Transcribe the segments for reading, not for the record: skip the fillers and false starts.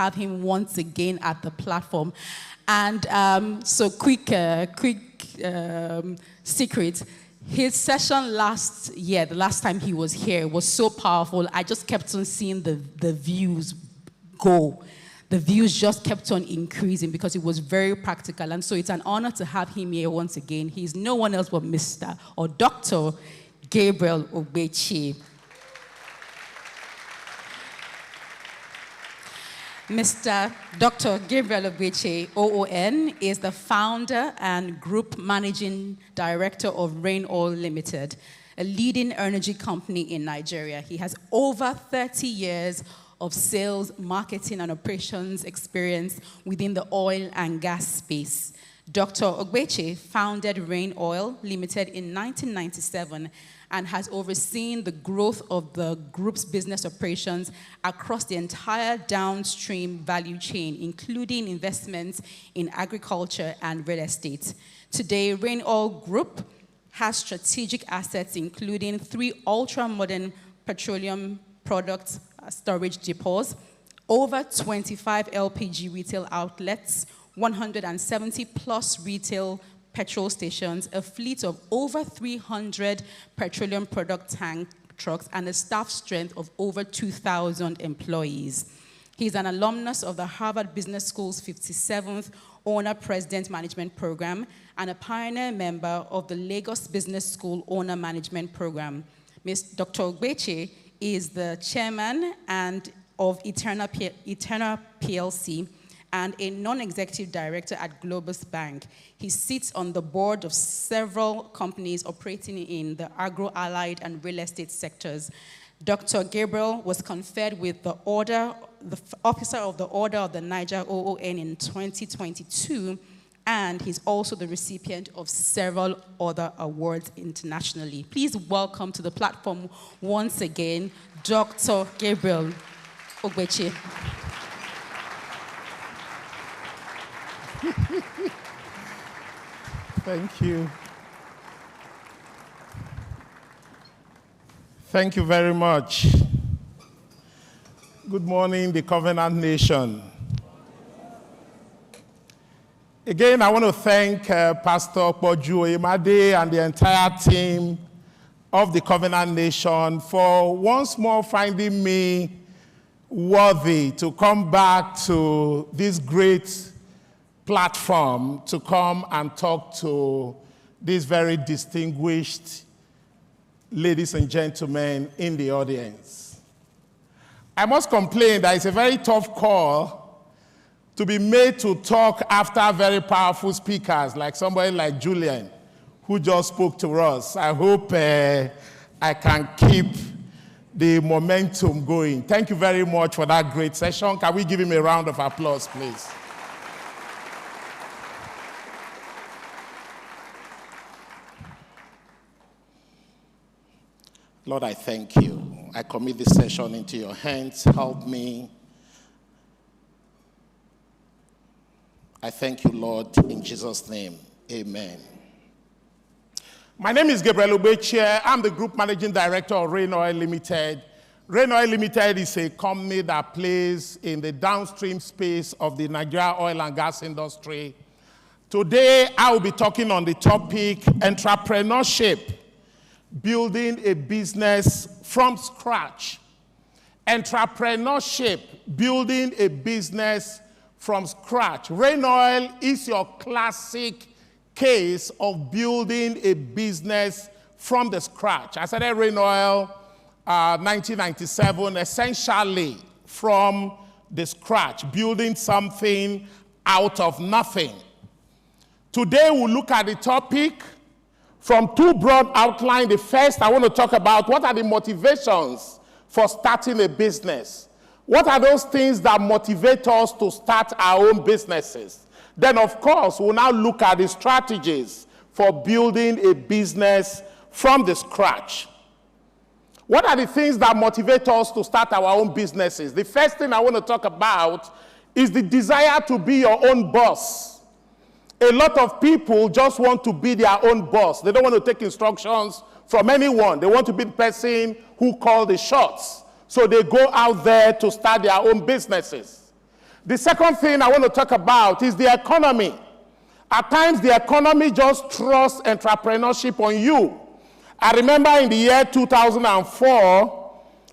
have him once again at the platform. And so quick secret, his session last year, the last time he was here, was so powerful. I just kept on seeing the views go. The views just kept on increasing because it was very practical. And so it's an honor to have him here once again. He's no one else but Mr. or Dr. Gabriel OGBECHIE. Mr. Dr. Gabriel OGBECHIE, OON, is the founder and group managing director of Rain Oil Limited, a leading energy company in Nigeria. He has over 30 years of sales, marketing, and operations experience within the oil and gas space. Dr. OGBECHIE founded Rain Oil Limited in 1997 and has overseen the growth of the group's business operations across the entire downstream value chain, including investments in agriculture and real estate. Today, Rain Oil Group has strategic assets including 3 ultra-modern petroleum product storage depots, over 25 LPG retail outlets, 170 plus retail petrol stations, a fleet of over 300 petroleum product tank trucks, and a staff strength of over 2,000 employees. He's an alumnus of the Harvard Business School's 57th Owner-President Management Program and a pioneer member of the Lagos Business School Owner Management Program. Dr. OGBECHIE is the chairman of Eterna PLC, and a non-executive director at Globus Bank. He sits on the board of several companies operating in the agro-allied and real estate sectors. Dr. Gabriel was conferred with the Officer of the Order of the Niger OON in 2022, and he's also the recipient of several other awards internationally. Please welcome to the platform once again, Dr. Gabriel OGBECHIE. Thank you. Thank you very much. Good morning, the Covenant Nation. Again, I want to thank Pastor Poju Imade and the entire team of the Covenant Nation for once more finding me worthy to come back to this great platform to come and talk to these very distinguished ladies and gentlemen in the audience. I must complain that it's a very tough call to be made to talk after very powerful speakers like somebody like Julian, who just spoke to us. I hope I can keep the momentum going. Thank you very much for that great session. Can we give him a round of applause, please? Lord, I thank you. I commit this session into your hands. Help me. I thank you, Lord, in Jesus' name. Amen. My name is Gabriel OGBECHIE. I'm the Group Managing Director of Rain Oil Limited. Rain Oil Limited is a company that plays in the downstream space of the Nigeria oil and gas industry. Today, I will be talking on the topic entrepreneurship. Building a business from scratch. Entrepreneurship, building a business from scratch. Rain Oil is your classic case of building a business from the scratch. I started Rain Oil 1997, essentially from the scratch, building something out of nothing. Today we'll look at the topic from 2 broad outlines. The first, I want to talk about what are the motivations for starting a business. What are those things that motivate us to start our own businesses? Then, of course, we'll now look at the strategies for building a business from the scratch. What are the things that motivate us to start our own businesses? The first thing I want to talk about is the desire to be your own boss. A lot of people just want to be their own boss. They don't want to take instructions from anyone. They want to be the person who calls the shots. So they go out there to start their own businesses. The second thing I want to talk about is the economy. At times, the economy just thrusts entrepreneurship on you. I remember in the year 2004,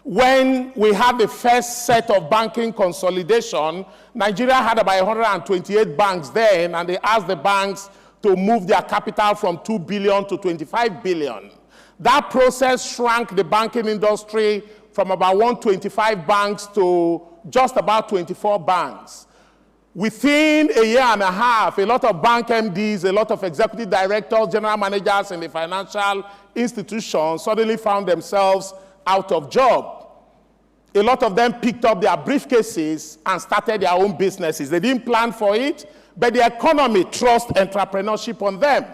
when we had the first set of banking consolidation, Nigeria had about 128 banks then, and they asked the banks to move their capital from 2 billion to 25 billion. That process shrank the banking industry from about 125 banks to just about 24 banks. Within a year and a half, a lot of bank MDs, a lot of executive directors, general managers in the financial institutions suddenly found themselves out of job. A lot of them picked up their briefcases and started their own businesses. They didn't plan for it, but the economy thrust entrepreneurship on them.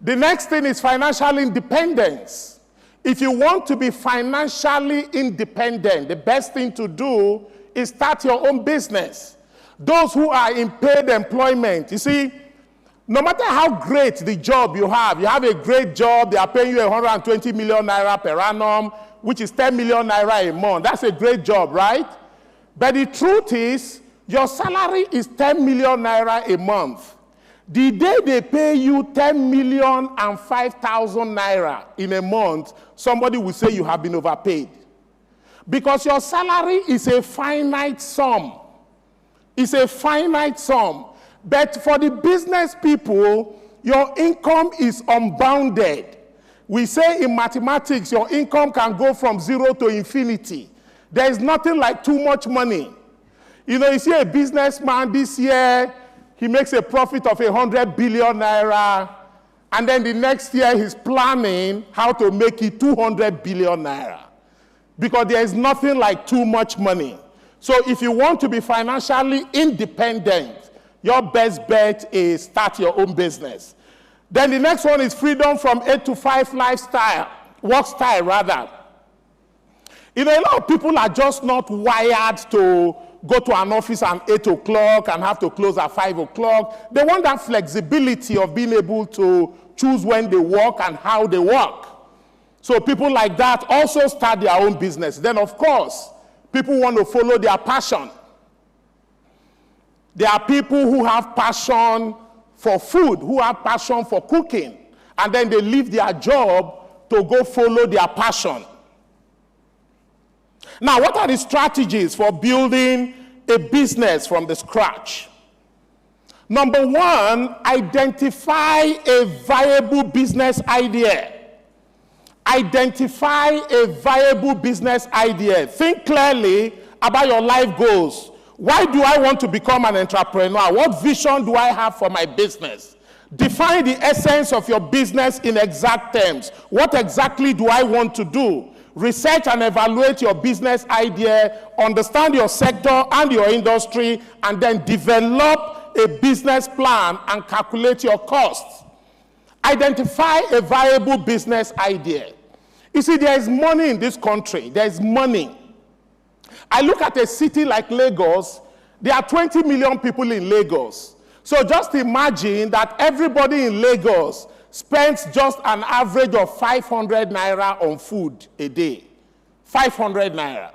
The next thing is financial independence. If you want to be financially independent, the best thing to do is start your own business. Those who are in paid employment, you see, no matter how great the job you have a great job, they are paying you 120 million naira per annum, which is 10 million naira a month. That's a great job, right? But the truth is, your salary is 10 million naira a month. The day they pay you 10 million and 5,000 naira in a month, somebody will say you have been overpaid. Because your salary is a finite sum. It's a finite sum. But for the business people, your income is unbounded. We say in mathematics, your income can go from 0 to infinity. There is nothing like too much money. You know, you see a businessman this year, he makes a profit of 100 billion naira, and then the next year he's planning how to make it 200 billion naira. Because there is nothing like too much money. So if you want to be financially independent, your best bet is start your own business. Then the next one is freedom from 8 to 5 lifestyle, work style rather. You know, a lot of people are just not wired to go to an office at 8 o'clock and have to close at 5 o'clock. They want that flexibility of being able to choose when they work and how they work. So people like that also start their own business. Then, of course, people want to follow their passion. There are people who have passion for food, who have passion for cooking, and then they leave their job to go follow their passion. Now, what are the strategies for building a business from the scratch? Number one, identify a viable business idea. Identify a viable business idea. Think clearly about your life goals. Why do I want to become an entrepreneur? What vision do I have for my business? Define the essence of your business in exact terms. What exactly do I want to do? Research and evaluate your business idea, understand your sector and your industry, and then develop a business plan and calculate your costs. Identify a viable business idea. You see, there is money in this country. There is money. I look at a city like Lagos. There are 20 million people in Lagos. So just imagine that everybody in Lagos spends just an average of 500 naira on food a day. 500 naira.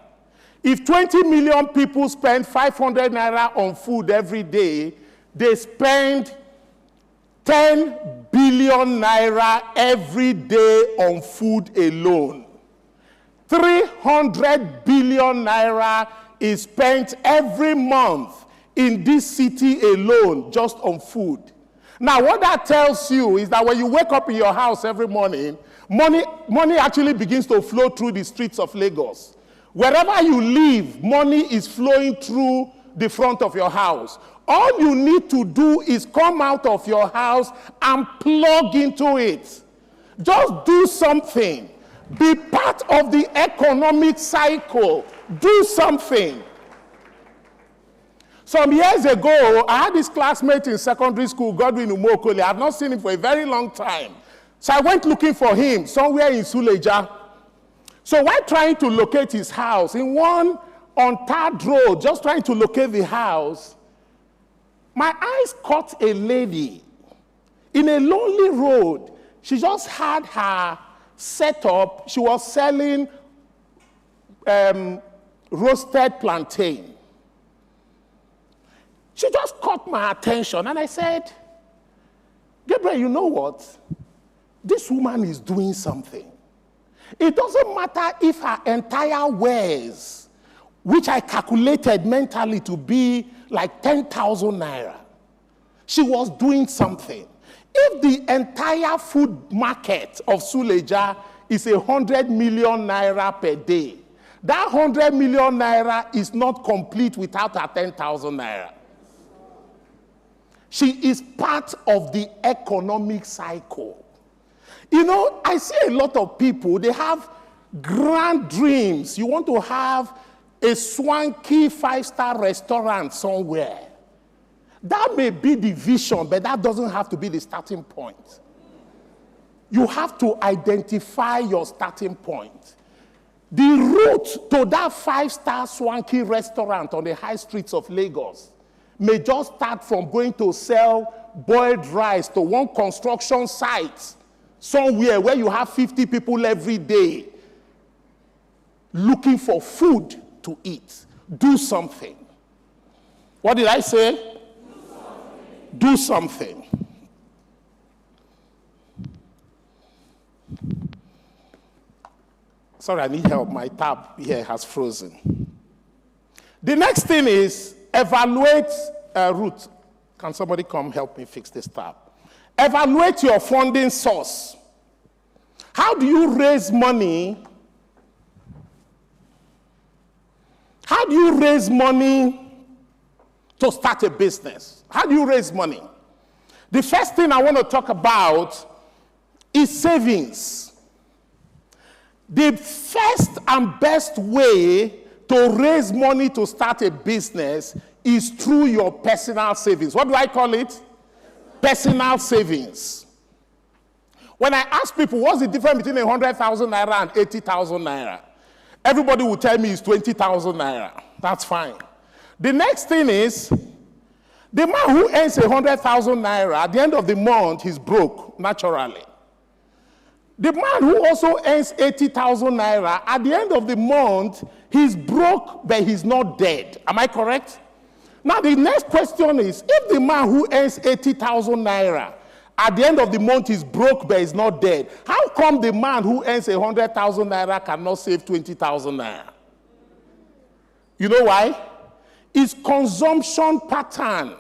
If 20 million people spend 500 naira on food every day, they spend 10 billion naira every day on food alone. 300 billion naira is spent every month in this city alone just on food. Now, what that tells you is that when you wake up in your house every morning, money actually begins to flow through the streets of Lagos. Wherever you live, money is flowing through the front of your house. All you need to do is come out of your house and plug into it. Just do something. Be part of the economic cycle. Do something. Some years ago, I had this classmate in secondary school, Godwin Umokole. I had not seen him for a very long time. So I went looking for him somewhere in Suleja. So while trying to locate his house, in one untarred road, just trying to locate the house, my eyes caught a lady in a lonely road. She just had her setup. She was selling roasted plantain. caught my attention, and I said, Gabriel, you know what? This woman is doing something. It doesn't matter if her entire wares, which I calculated mentally to be like 10,000 naira, she was doing something. If the entire food market of Suleja is 100 million naira per day, that 100 million naira is not complete without her 10,000 naira. She is part of the economic cycle. You know, I see a lot of people, they have grand dreams. You want to have a swanky 5-star restaurant somewhere. That may be the vision, but that doesn't have to be the starting point. You have to identify your starting point. The route to that 5-star swanky restaurant on the high streets of Lagos may just start from going to sell boiled rice to one construction site somewhere where you have 50 people every day looking for food to eat. Do something. What did I say? Do something. Sorry, I need help. My tab here has frozen. The next thing is evaluate route. Can somebody come help me fix this tab? Evaluate your funding source. How do you raise money? How do you raise money to start a business? How do you raise money? The first thing I want to talk about is savings. The first and best way to raise money to start a business is through your personal savings. What do I call it? Personal savings. When I ask people what's the difference between 100,000 naira and 80,000 naira, everybody will tell me it's 20,000 naira. That's fine. The next thing is, the man who earns 100,000 naira, at the end of the month, he's broke, naturally. The man who also earns 80,000 naira, at the end of the month, he's broke, but he's not dead. Am I correct? Now, the next question is, if the man who earns 80,000 naira, at the end of the month is broke, but is not dead, how come the man who earns 100,000 naira cannot save 20,000 naira? You know why? It's consumption pattern.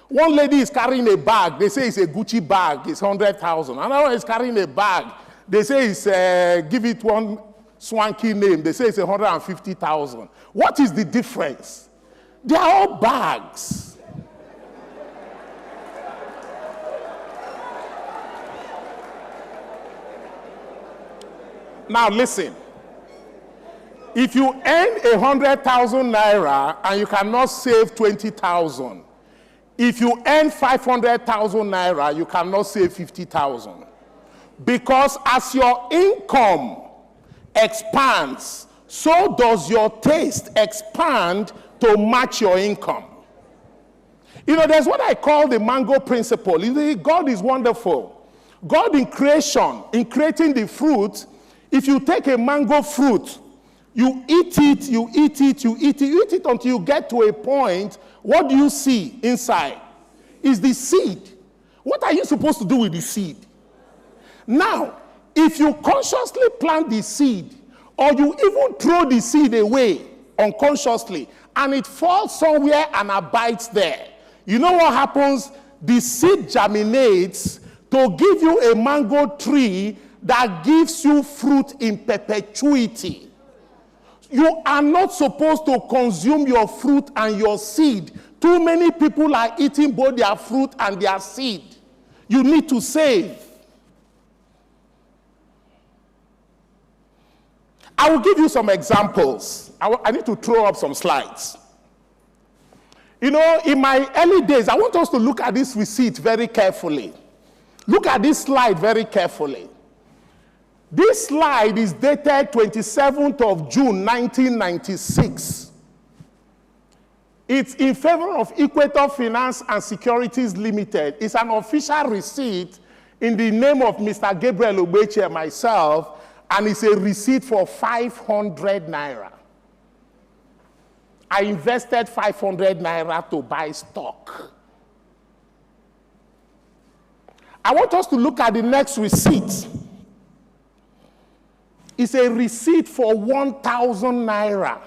One lady is carrying a bag. They say it's a Gucci bag. It's 100,000. Another one is carrying a bag. They say it's, give it one swanky name. They say it's 150,000. What is the difference? They are all bags. Now listen. If you earn 100,000 naira and you cannot save 20,000, if you earn 500,000 naira, you cannot save 50,000. Because as your income expands, so does your taste expand to match your income. You know, there's what I call the mango principle. God is wonderful. God in creation, in creating the fruit, if you take a mango fruit, you eat it, you eat it, you eat it, you eat it until you get to a point. What do you see inside? Is the seed. What are you supposed to do with the seed? Now, if you consciously plant the seed, or you even throw the seed away unconsciously, and it falls somewhere and abides there, you know what happens? The seed germinates to give you a mango tree that gives you fruit in perpetuity. You are not supposed to consume your fruit and your seed. Too many people are eating both their fruit and their seed. You need to save. I will give you some examples. I need to throw up some slides. You know, in my early days, I want us to look at this receipt very carefully. Look at this slide very carefully. This slide is dated 27th of June, 1996. It's in favor of Equator Finance and Securities Limited. It's an official receipt in the name of Mr. Gabriel OGBECHIE and myself, and it's a receipt for 500 naira. I invested 500 naira to buy stock. I want us to look at the next receipt. It's a receipt for 1,000 naira,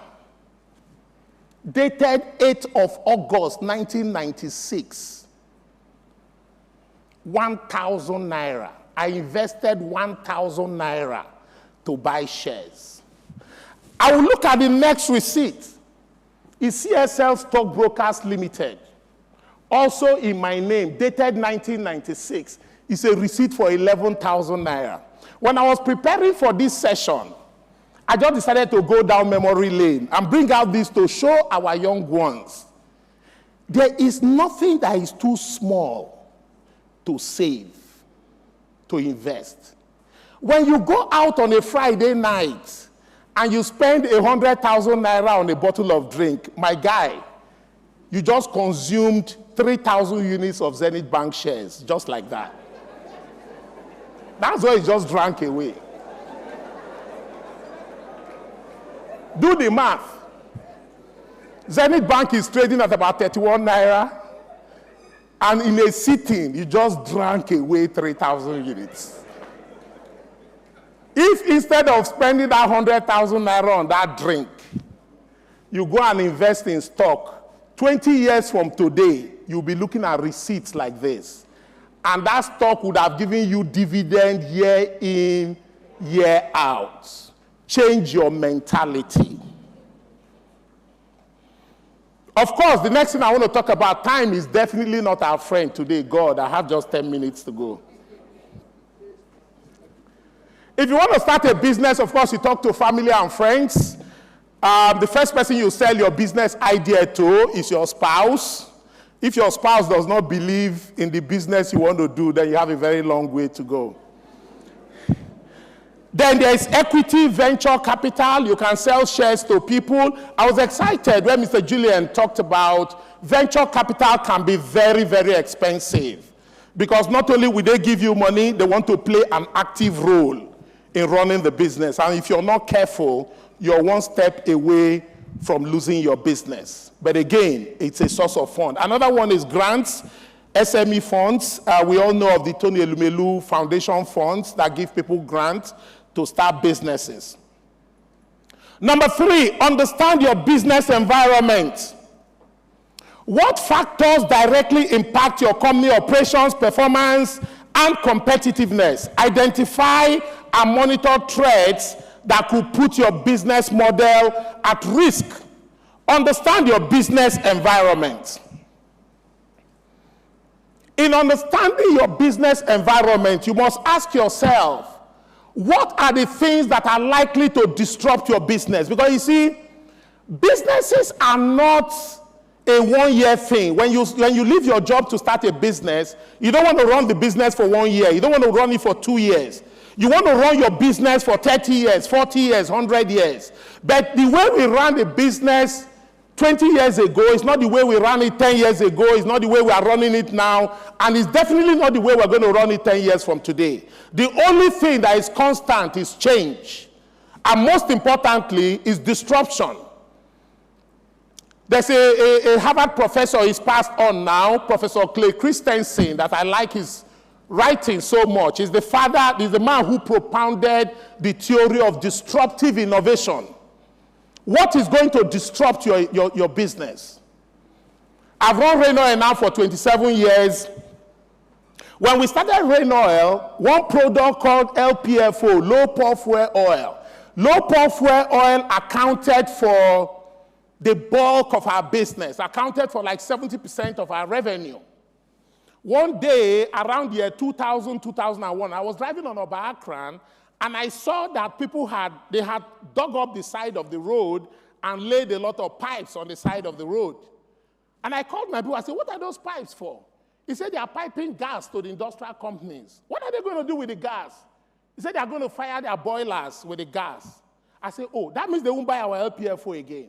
dated 8th of August, 1996. 1,000 naira. I invested 1,000 naira to buy shares. I will look at the next receipt. It's CSL Stockbrokers Limited. Also in my name, dated 1996. It's a receipt for 11,000 naira. When I was preparing for this session, I just decided to go down memory lane and bring out this to show our young ones. There is nothing that is too small to save, to invest. When you go out on a Friday night and you spend 100,000 naira on a bottle of drink, my guy, you just consumed 3,000 units of Zenith Bank shares, just like that. That's why he just drank away. Do the math. Zenith Bank is trading at about 31 naira, and in a sitting, you just drank away 3,000 units. If instead of spending that 100,000 naira on that drink, you go and invest in stock, 20 years from today, you'll be looking at receipts like this. And that stock would have given you dividend year in, year out. Change your mentality. Of course, the next thing I want to talk about, time is definitely not our friend today. God, I have just 10 minutes to go. If you want to start a business, of course, you talk to family and friends. The first person you sell your business idea to is your spouse. If your spouse does not believe in the business you want to do, then you have a very long way to go. Then there is equity, venture capital. You can sell shares to people. I was excited when Mr. Julian talked about venture capital can be very, very expensive. Because not only will they give you money, they want to play an active role in running the business. And if you're not careful, you're one step away from losing your business. But again, it's a source of fund. Another one is grants, SME funds. We all know of the Tony Elumelu Foundation funds that give people grants to start businesses. Number 3, understand your business environment. What factors directly impact your company operations, performance, and competitiveness? Identify and monitor threats that could put your business model at risk. Understand your business environment. In understanding your business environment, you must ask yourself, what are the things that are likely to disrupt your business? Because you see, businesses are not a one-year thing. When you leave your job to start a business, you don't want to run the business for 1 year. You don't want to run it for 2 years. You want to run your business for 30 years, 40 years, 100 years. But the way we ran a business 20 years ago is not the way we ran it 10 years ago. It's not the way we are running it now. And it's definitely not the way we're going to run it 10 years from today. The only thing that is constant is change. And most importantly is disruption. There's a Harvard professor, he's passed on now, Professor Clay Christensen, that I like his writing so much. He's the man who propounded the theory of disruptive innovation. What is going to disrupt your business? I've run Rain Oil now for 27 years. When we started Rain Oil, one product called LPFO, low pore fuel oil. Low pore fuel oil accounted for the bulk of our business, accounted for like 70% of our revenue. One day, around the year 2000, 2001, I was driving on Oba Akran, and I saw that people had dug up the side of the road and laid a lot of pipes on the side of the road. And I called my people, I said, what are those pipes for? He said, they are piping gas to the industrial companies. What are they going to do with the gas? He said, they are going to fire their boilers with the gas. I said, oh, that means they won't buy our LPFO again.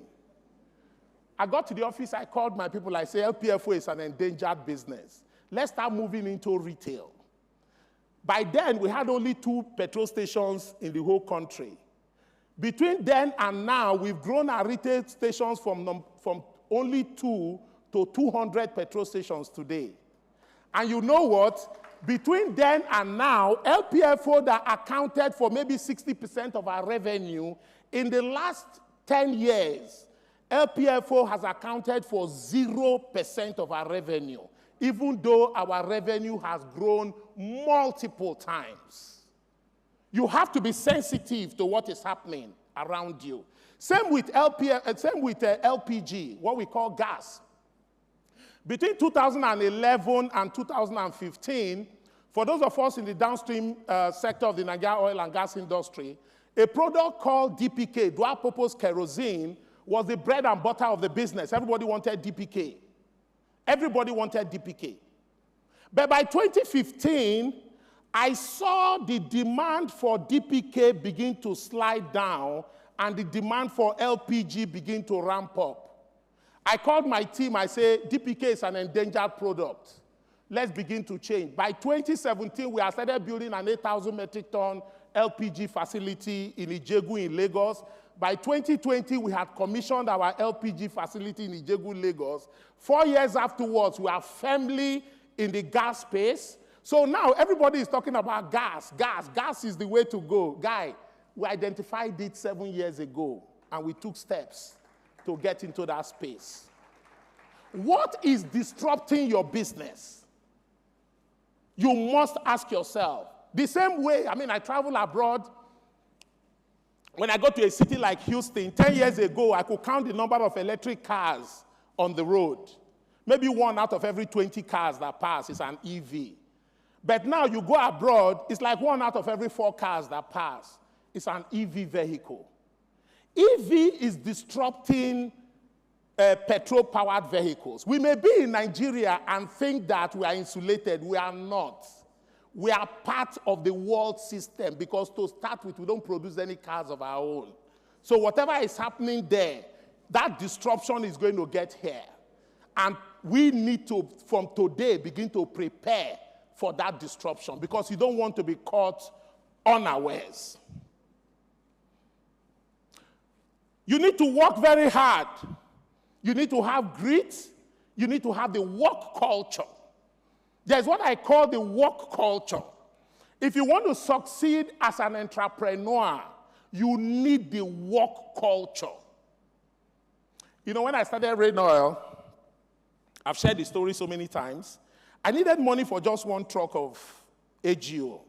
I got to the office, I called my people, I said, LPFO is an endangered business. Let's start moving into retail. By then, we had only 2 petrol stations in the whole country. Between then and now, we've grown our retail stations from only 2 to 200 petrol stations today. And you know what? Between then and now, LPFO that accounted for maybe 60% of our revenue, in the last 10 years, LPFO has accounted for 0% of our revenue, even though our revenue has grown multiple times. You have to be sensitive to what is happening around you. Same with LPG, what we call gas. Between 2011 and 2015, for those of us in the downstream sector of the Nigeria oil and gas industry, a product called DPK, dual purpose kerosene, was the bread and butter of the business. Everybody wanted DPK. Everybody wanted DPK. But by 2015, I saw the demand for DPK begin to slide down and the demand for LPG begin to ramp up. I called my team, I said, DPK is an endangered product. Let's begin to change. By 2017, we have started building an 8,000 metric ton LPG facility in Ijegu in Lagos. By 2020, we had commissioned our LPG facility in Ijegu, Lagos. 4 years afterwards, we are firmly in the gas space. So now everybody is talking about gas. Gas is the way to go. Guy, we identified it 7 years ago, and we took steps to get into that space. What is disrupting your business? You must ask yourself. The same way, I travel abroad. When I go to a city like Houston, 10 years ago, I could count the number of electric cars on the road. Maybe 1 out of every 20 cars that pass is an EV. But now you go abroad, it's like 1 out of every 4 cars that pass is an EV vehicle. EV is disrupting petrol-powered vehicles. We may be in Nigeria and think that we are insulated. We are not. We are part of the world system because to start with, we don't produce any cars of our own. So whatever is happening there, that disruption is going to get here. And we need to, from today, begin to prepare for that disruption because you don't want to be caught unawares. You need to work very hard. You need to have grit. You need to have the work culture. There's what I call the work culture. If you want to succeed as an entrepreneur, you need the work culture. You know, when I started Rain Oil, I've shared the story so many times, I needed money for just 1 truck of AGO.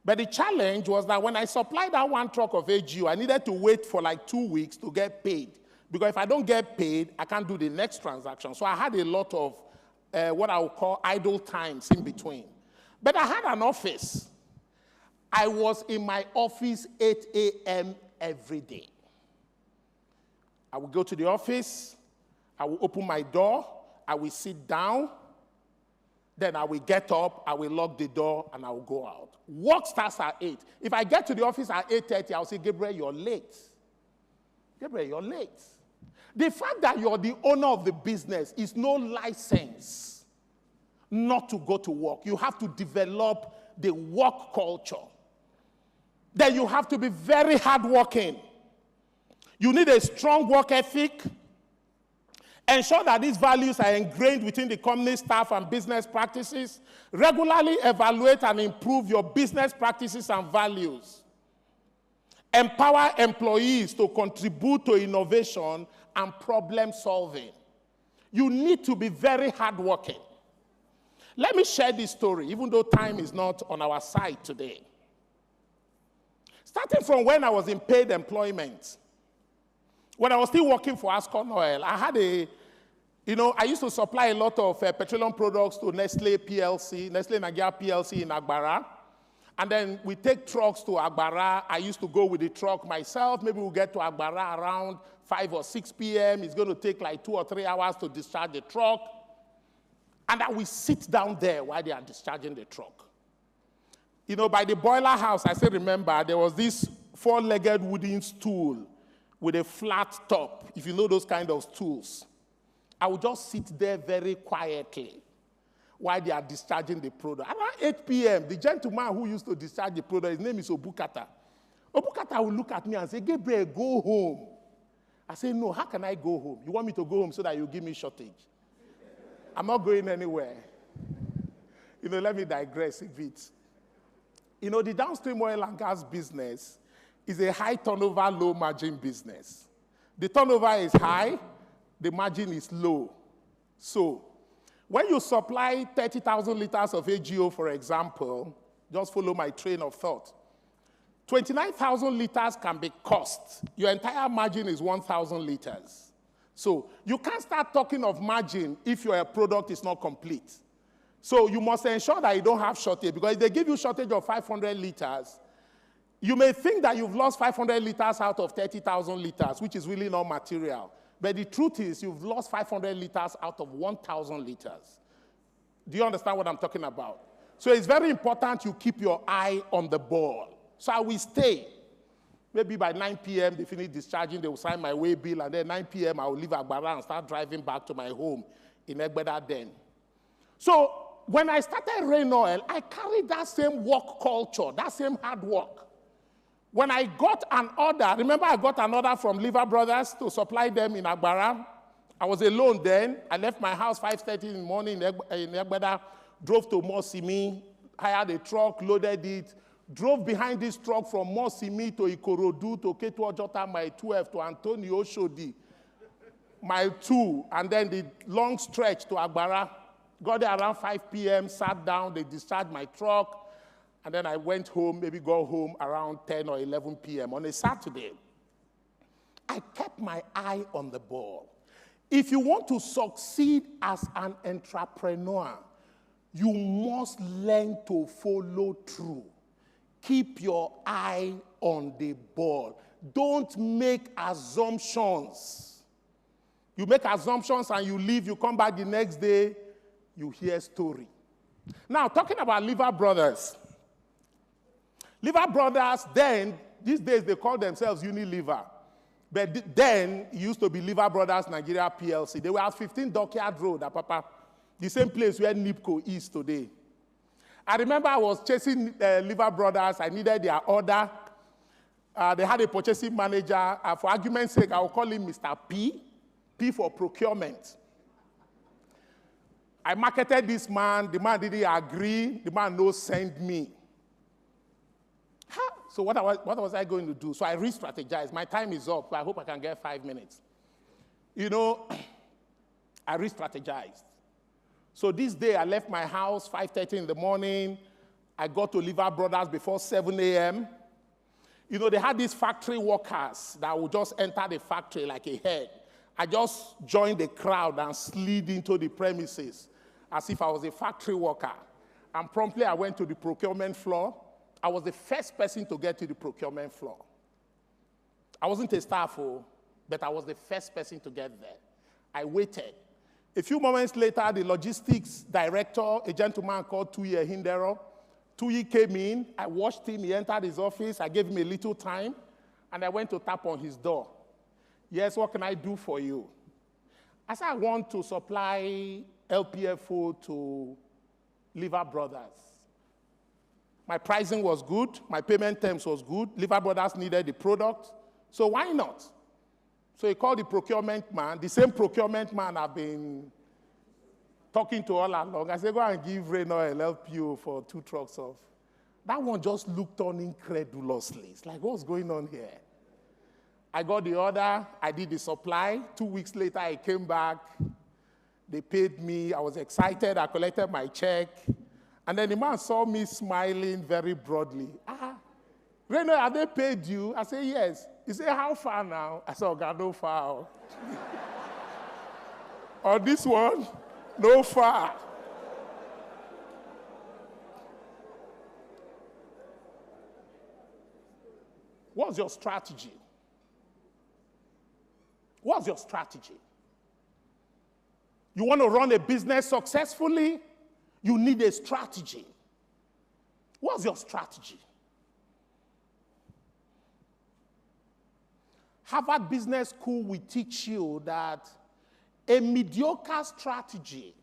But the challenge was that when I supplied that 1 truck of AGO, I needed to wait for like 2 weeks to get paid. Because if I don't get paid, I can't do the next transaction. So I had a lot of what I would call idle times in between. But I had an office. I was in my office 8 a.m. every day. I would go to the office. I will open my door. I will sit down. Then I will get up. I will lock the door, and I will go out. Work starts at 8. If I get to the office at 8:30, I'll say, Gabriel, you're late. Gabriel, you're late. The fact that you're the owner of the business is no license not to go to work. You have to develop the work culture. Then you have to be very hardworking. You need a strong work ethic. Ensure that these values are ingrained within the company staff and business practices. Regularly evaluate and improve your business practices and values. Empower employees to contribute to innovation and problem solving. You need to be very hardworking. Let me share this story, even though time is not on our side today. Starting from when I was in paid employment, when I was still working for Ascon Oil, I had I used to supply a lot of petroleum products to Nestle PLC, Nestle Nigeria PLC in Agbara. And then we take trucks to Agbara. I used to go with the truck myself. Maybe we'll get to Agbara around 5 or 6 p.m. It's going to take like 2 or 3 hours to discharge the truck. And I will sit down there while they are discharging the truck. By the boiler house, I still remember, there was this 4-legged wooden stool with a flat top, if you know those kind of stools. I would just sit there very quietly while they are discharging the product. Around 8 p.m., the gentleman who used to discharge the product, his name is Obukata, Obukata will look at me and say, Gabriel, go home. I say, no, how can I go home? You want me to go home so that you give me shortage? I'm not going anywhere. Let me digress a bit. The downstream oil and gas business is a high turnover, low margin business. The turnover is high, the margin is low. So, when you supply 30,000 liters of AGO, for example, just follow my train of thought. 29,000 liters can be cost. Your entire margin is 1,000 liters. So you can't start talking of margin if your product is not complete. So you must ensure that you don't have shortage, because if they give you shortage of 500 liters, you may think that you've lost 500 liters out of 30,000 liters, which is really not material. But the truth is you've lost 500 liters out of 1,000 liters. Do you understand what I'm talking about? So it's very important you keep your eye on the ball. So I will stay. Maybe by 9 p.m. they finish discharging, they will sign my way bill, and then 9 p.m. I will leave Agbara and start driving back to my home in Egbeda then. So when I started Rain Oil, I carried that same work culture, that same hard work. When I got an order, remember I got an order from Liver Brothers to supply them in Agbara. I was alone then. I left my house 5:30 in the morning in Egbeda, drove to Mosimi, hired a truck, loaded it, drove behind this truck from Mosimi to Ikorodu to Ketu Ojota, my 12, to Antonio Oshodi, my 2, and then the long stretch to Agbara. Got there around 5 p.m., sat down, they discharged my truck, and then I went home, maybe got home around 10 or 11 p.m. on a Saturday. I kept my eye on the ball. If you want to succeed as an entrepreneur, you must learn to follow through. Keep your eye on the ball. Don't make assumptions. You make assumptions and you leave, you come back the next day, you hear story. Now, talking about Liver Brothers. Liver Brothers, then, these days they call themselves Unilever. But then, it used to be Liver Brothers Nigeria PLC. They were at 15 Dockyard Road, Apapa, the same place where NIPCO is today. I remember I was chasing Liver Brothers. I needed their order. They had a purchasing manager. For argument's sake, I will call him Mr. P. P for procurement. I marketed this man. The man didn't agree. The man no send me. So what was I going to do? So I re-strategized. My time is up. I hope I can get 5 minutes. I re-strategized. So this day, I left my house 5:30 in the morning. I got to Liver Brothers before 7 a.m. They had these factory workers that would just enter the factory like a head. I just joined the crowd and slid into the premises as if I was a factory worker. And promptly, I went to the procurement floor. I was the first person to get to the procurement floor. I wasn't a staff, but I was the first person to get there. I waited. A few moments later, the logistics director, a gentleman called Tuyi Ehindero, Tuyi came in. I watched him. He entered his office. I gave him a little time, and I went to tap on his door. Yes, what can I do for you? I said, I want to supply LPFO to Liver Brothers. My pricing was good. My payment terms was good. Liver Brothers needed the product. So why not? So he called the procurement man, the same procurement man I've been talking to all along. I said, go and give Rain Oil LPO for 2 trucks of. That one just looked on incredulously. It's like, what's going on here? I got the order. I did the supply. 2 weeks later, I came back. They paid me. I was excited. I collected my check. And then the man saw me smiling very broadly. Rain Oil, have they paid you? I said, yes. He said, how far now? I said, God, no far. On this one, no far. What's your strategy? What's your strategy? You want to run a business successfully? You need a strategy. What's your strategy? Harvard Business School will teach you that a mediocre strategy,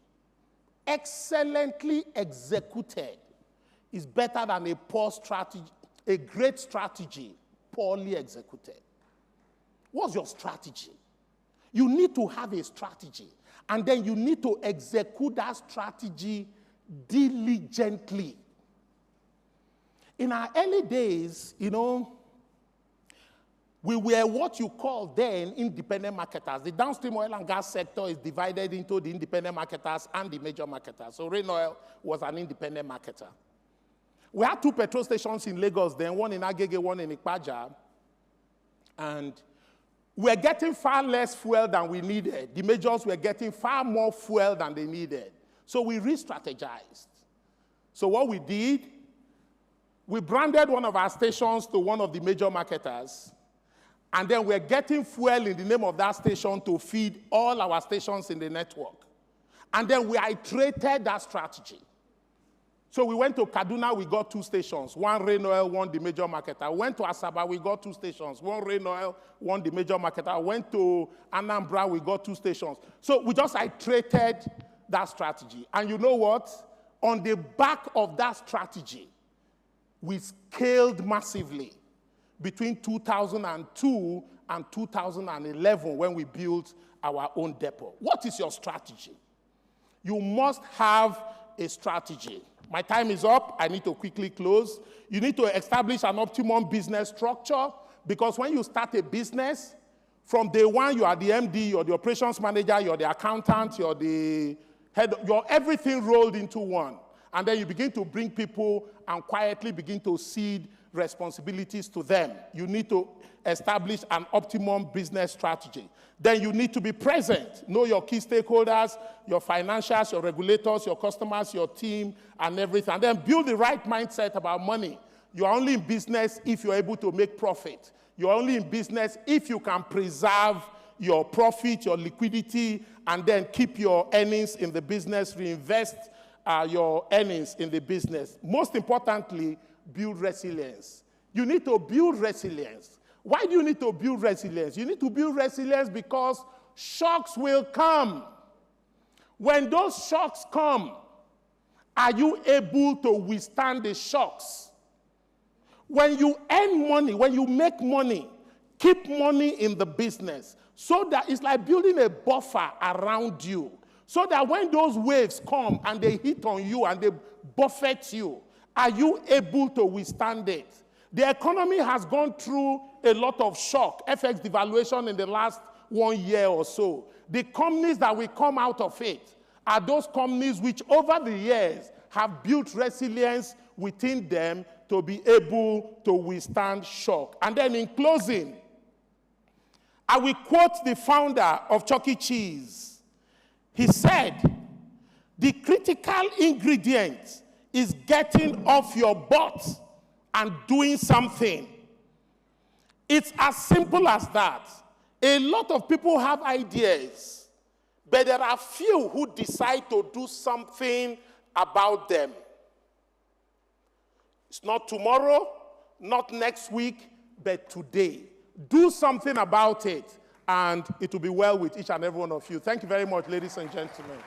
excellently executed, is better than a poor strategy, a great strategy, poorly executed. What's your strategy? You need to have a strategy, and then you need to execute that strategy diligently. In our early days, we were what you call then independent marketers. The downstream oil and gas sector is divided into the independent marketers and the major marketers. So Rain Oil was an independent marketer. We had 2 petrol stations in Lagos then, one in Agege, one in Ikpaja. And we're getting far less fuel than we needed. The majors were getting far more fuel than they needed. So we re-strategized. So what we did, we branded one of our stations to one of the major marketers, and then we're getting fuel in the name of that station to feed all our stations in the network. And then we iterated that strategy. So we went to Kaduna, we got 2 stations, one Rain Oil, one the major marketer. We went to Asaba, we got 2 stations, one Rain Oil, one the major marketer. Went to Anambra, we got 2 stations. So we just iterated that strategy. And you know what? On the back of that strategy, we scaled massively between 2002 and 2011 when we built our own depot. What is your strategy? You must have a strategy. My time is up. I need to quickly close. You need to establish an optimum business structure, because when you start a business, from day one, you are the MD, you're the operations manager, you're the accountant, you're the head, you're everything rolled into one. And then you begin to bring people and quietly begin to cede responsibilities to them. You need to establish an optimum business strategy. Then you need to be present. Know your key stakeholders, your financials, your regulators, your customers, your team, and everything. And then build the right mindset about money. You are only in business if you're able to make profit. You're only in business if you can preserve your profit, your liquidity, and then keep your earnings in the business, reinvest your earnings in the business. Most importantly, build resilience. You need to build resilience. Why do you need to build resilience? You need to build resilience because shocks will come. When those shocks come, are you able to withstand the shocks? When you earn money, when you make money, keep money in the business so that it's like building a buffer around you, so that when those waves come and they hit on you and they buffet you, are you able to withstand it? The economy has gone through a lot of shock, FX devaluation in the last 1 year or so. The companies that will come out of it are those companies which over the years have built resilience within them to be able to withstand shock. And then in closing, I will quote the founder of Chuck E. Cheese. He said, "The critical ingredient is getting off your butt and doing something." It's as simple as that. A lot of people have ideas, but there are few who decide to do something about them. It's not tomorrow, not next week, but today. Do something about it, and it will be well with each and every one of you. Thank you very much, ladies and gentlemen.